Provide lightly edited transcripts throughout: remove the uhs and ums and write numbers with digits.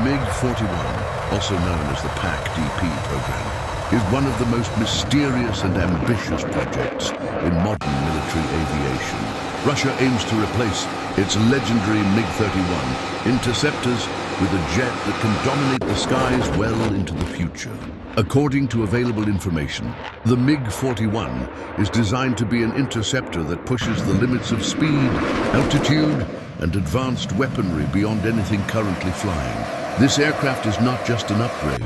MiG-41, also known as the PAK DP program, is one of the most mysterious and ambitious projects in modern military aviation. Russia aims to replace its legendary MiG-41 interceptors with a jet that can dominate the skies well into the future. According to available information, the MiG-41 is designed to be an interceptor that pushes the limits of speed, altitude, and advanced weaponry beyond anything currently flying. This aircraft is not just an upgrade.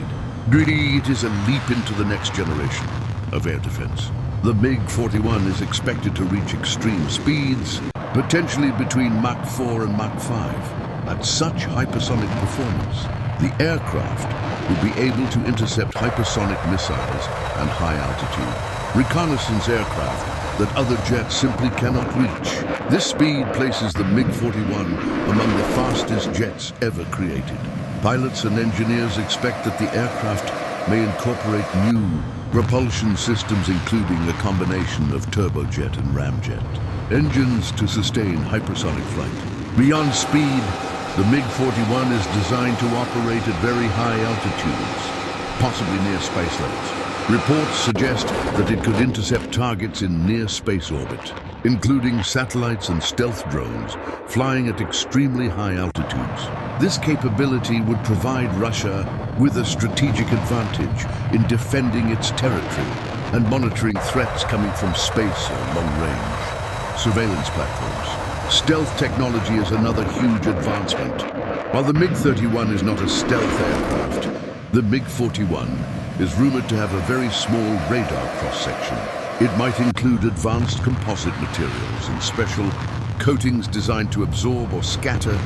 Really, it is a leap into the next generation of air defense. The MiG-41 is expected to reach extreme speeds, potentially between Mach 4 and Mach 5. At such hypersonic performance, the aircraft will be able to intercept hypersonic missiles and high-altitude reconnaissance aircraft that other jets simply cannot reach. This speed places the MiG-41 among the fastest jets ever created. Pilots and engineers expect that the aircraft may incorporate new propulsion systems, including a combination of turbojet and ramjet engines to sustain hypersonic flight. Beyond speed, the MiG-41 is designed to operate at very high altitudes, possibly near space levels. Reports suggest that it could intercept targets in near space orbit, including satellites and stealth drones flying at extremely high altitudes. This capability would provide Russia with a strategic advantage in defending its territory and monitoring threats coming from space or long-range surveillance platforms. Stealth technology is another huge advancement. While the MiG-31 is not a stealth aircraft, the MiG-41 is rumored to have a very small radar cross-section. It might include advanced composite materials and special coatings designed to absorb or scatter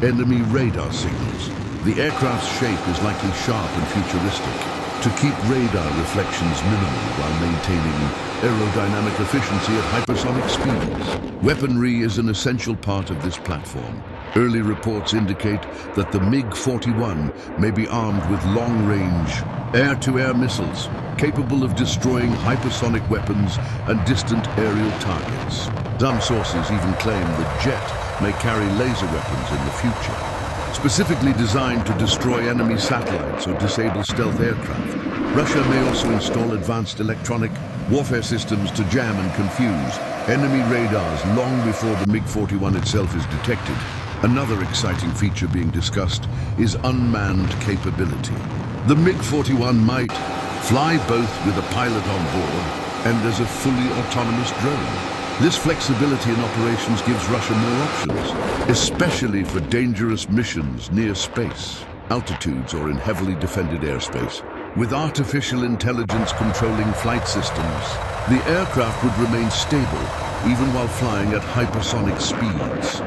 enemy radar signals. The aircraft's shape is likely sharp and futuristic to keep radar reflections minimal while maintaining aerodynamic efficiency at hypersonic speeds. Weaponry is an essential part of this platform. Early reports indicate that the MiG-41 may be armed with long-range air-to-air missiles capable of destroying hypersonic weapons and distant aerial targets. Some sources even claim the jet may carry laser weapons in the future, specifically designed to destroy enemy satellites or disable stealth aircraft. Russia may also install advanced electronic warfare systems to jam and confuse enemy radars long before the MiG-41 itself is detected. Another exciting feature being discussed is unmanned capability. The MiG-41 might fly both with a pilot on board and as a fully autonomous drone. This flexibility in operations gives Russia more options, especially for dangerous missions near space, altitudes, or in heavily defended airspace. With artificial intelligence controlling flight systems, the aircraft would remain stable even while flying at hypersonic speeds.